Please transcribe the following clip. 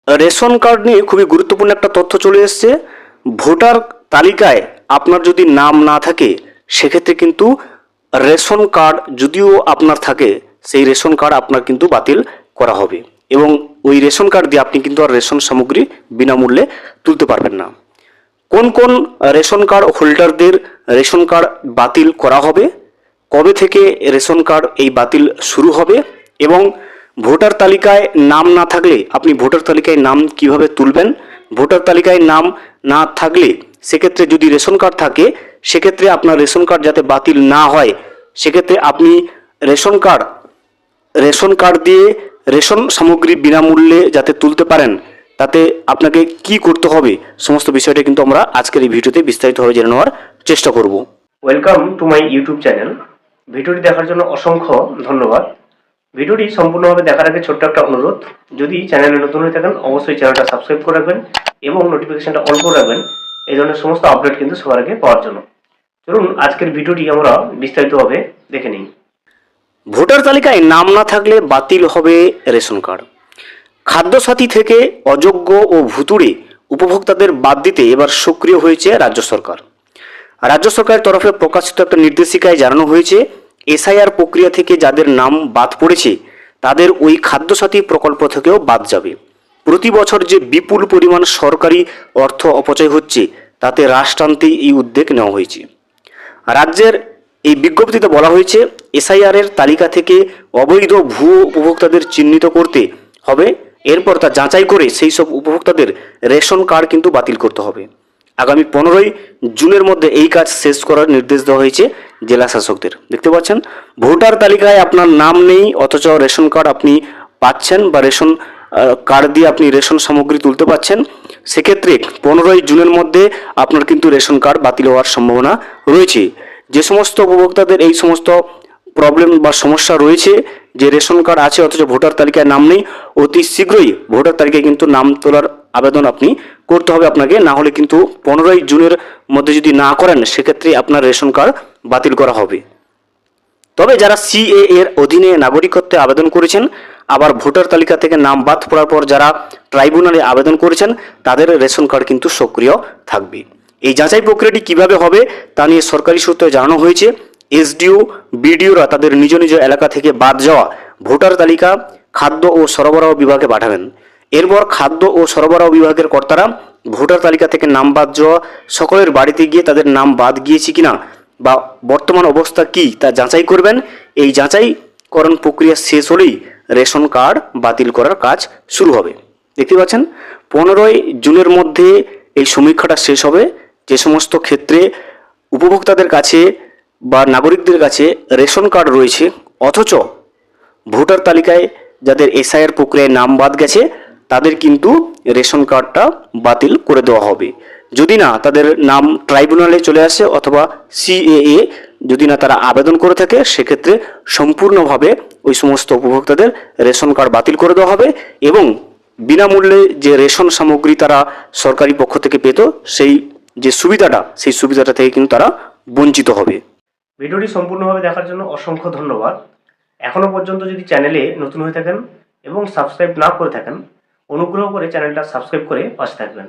Ration card নিয়ে খুবই গুরুত্বপূর্ণ একটা তথ্য চলে এসেছে। ভোটার তালিকায় আপনার যদি নাম না থাকে সেক্ষেত্রে কিন্তু রেশন কার্ড যদিও আপনার থাকে, সেই রেশন কার্ড আপনার কিন্তু বাতিল করা হবে এবং ওই রেশন কার্ড দিয়ে আপনি কিন্তু আর রেশন সামগ্রী বিনামূল্যে তুলতে পারবেন না। কোন কোন রেশন কার্ড হোল্ডারদের রেশন কার্ড বাতিল করা হবে, কবে থেকে রেশন কার্ড এই বাতিল শুরু হবে এবং ভোটার তালিকায় নাম না থাকলে আপনি ভোটার তালিকায় নাম কিভাবে তুলবেন, ভোটার তালিকায় নাম না থাকলে সেক্ষেত্রে যদি রেশন কার্ড থাকে সেক্ষেত্রে আপনার রেশন কার্ড যাতে বাতিল না হয় সেক্ষেত্রে আপনি রেশন কার্ড দিয়ে রেশন সামগ্রী বিনামূল্যে যাতে তুলতে পারেন তাতে আপনাকে কি করতে হবে সমস্ত বিষয়টা কিন্তু আমরা আজকের এই ভিডিওতে বিস্তারিতভাবে জেনে নেওয়ার চেষ্টা করব। Welcome to my YouTube channel. ভিডিওটি দেখার জন্য অসংখ্য ধন্যবাদ। ভিডিওটি সম্পূর্ণভাবে দেখার আগে ছোট্ট একটা অনুরোধ, যদি চ্যানেলে নতুন হয়ে থাকেন অবশ্যই চ্যানেলটা সাবস্ক্রাইব করে রাখবেন এবং নোটিফিকেশনটা অন করে রাখবেন এই ধরনের সমস্ত আপডেট কিন্তু সবার আগে পাওয়ার জন্য। চলুন আজকের ভিডিওটি আমরা বিস্তারিতভাবে দেখে নিই। ভোটার তালিকায় নাম না থাকলে বাতিল হবে রেশন কার্ড। খাদ্যসাথী থেকে অযোগ্য ও ভুতুড়ে উপভোক্তাদের বাদ দিতে এবার সক্রিয় হয়েছে রাজ্য সরকার। রাজ্য সরকারের তরফে প্রকাশিত একটা নির্দেশিকায় জানানো হয়েছে এসআইআর প্রক্রিয়া থেকে যাদের নাম বাদ পড়েছে তাদের ওই খাদ্যসাথী প্রকল্প থেকেও বাদ যাবে। প্রতি বছর যে বিপুল পরিমাণ সরকারি অর্থ অপচয় হচ্ছে তাতে হ্রাস টানতে এই উদ্যোগ নেওয়া হয়েছে। রাজ্যের এই বিজ্ঞপ্তিতে বলা হয়েছে এসআইআর এর তালিকা থেকে অবৈধ ভুয়ো উপভোক্তাদের চিহ্নিত করতে হবে, এরপর তা যাচাই করে সেই সব উপভোক্তাদের রেশন কার্ড কিন্তু বাতিল করতে হবে। আগামী 15ই জুনের মধ্যে এই কাজ শেষ করার নির্দেশ দেওয়া হয়েছে জেলা শাসকদের। দেখতে পাচ্ছেন ভোটার তালিকায় আপনার নাম নেই অথচ রেশন কার্ড আপনি পাচ্ছেন বা রেশন কার্ড দিয়ে আপনি রেশন সামগ্রী তুলতে পাচ্ছেন, সেক্ষেত্রে 15ই জুনের মধ্যে আপনার কিন্তু রেশন কার্ড বাতিল হওয়ার সম্ভাবনা রয়েছে। যে সমস্ত উপভোক্তাদের এই সমস্ত প্রবলেম বা সমস্যা রয়েছে যে রেশন কার্ড আছে অথচ ভোটার তালিকায় নাম নেই, অতি শীঘ্রই ভোটার তালিকায় কিন্তু নাম তোলার আবেদন আপনি করতে হবে আপনাকে, না হলে কিন্তু 15ই জুনের মধ্যে যদি না করেন সেক্ষেত্রে আপনার রেশন কার্ড বাতিল করা হবে। তবে যারা সিএ এর অধীনে নাগরিকত্বে আবেদন করেছেন আবার ভোটার তালিকা থেকে নাম বাদ পড়ার পর যারা ট্রাইব্যুনালে আবেদন করেছেন তাদের রেশন কার্ড কিন্তু সক্রিয় থাকবে। এই যাচাই প্রক্রিয়াটি কিভাবে হবে তা নিয়ে সরকারি সূত্রে জানানো হয়েছে এসডিও বিডিওরা তাদের নিজ নিজ এলাকা থেকে বাদ যাওয়া ভোটার তালিকা খাদ্য ও সরবরাহ বিভাগে পাঠাবেন। এরপর খাদ্য ও সরবরাহ বিভাগের কর্তারা ভোটার তালিকা থেকে নাম বাদ যাওয়া সকলের বাড়িতে গিয়ে তাদের নাম বাদ গিয়েছে কিনা বা বর্তমান অবস্থা কি তা যাচাই করবেন। এই যাচাইকরণ প্রক্রিয়া শেষ হলেই রেশন কার্ড বাতিল করার কাজ শুরু হবে। দেখতে পাচ্ছেন 15ই জুনের মধ্যে এই সমীক্ষাটা শেষ হবে। যে সমস্ত ক্ষেত্রে উপভোক্তাদের কাছে বা নাগরিকদের কাছে রেশন কার্ড রয়েছে অথচ ভোটার তালিকায় যাদের এসআইআর প্রক্রিয়ায় নাম বাদ গেছে তাদের কিন্তু রেশন কার্ডটা বাতিল করে দেওয়া হবে। যদি না তাদের নাম ট্রাইব্যুনালে চলে আসে অথবা সিএএ যদি না তারা আবেদন করে থাকে সেক্ষেত্রে সম্পূর্ণভাবে ওই সমস্ত উপভোক্তাদের রেশন কার্ড বাতিল করে দেওয়া হবে এবং বিনামূল্যে যে রেশন সামগ্রী তারা সরকারি পক্ষ থেকে পেত সেই যে সুবিধাটা থেকে কিন্তু তারা বঞ্চিত হবে। ভিডিওটি সম্পূর্ণভাবে দেখার জন্য অসংখ্য ধন্যবাদ। এখনো পর্যন্ত যদি চ্যানেলে নতুন হয়ে থাকেন এবং সাবস্ক্রাইব না করে থাকেন অনুগ্রহ করে চ্যানেলটা সাবস্ক্রাইব করে পাশে থাকবেন।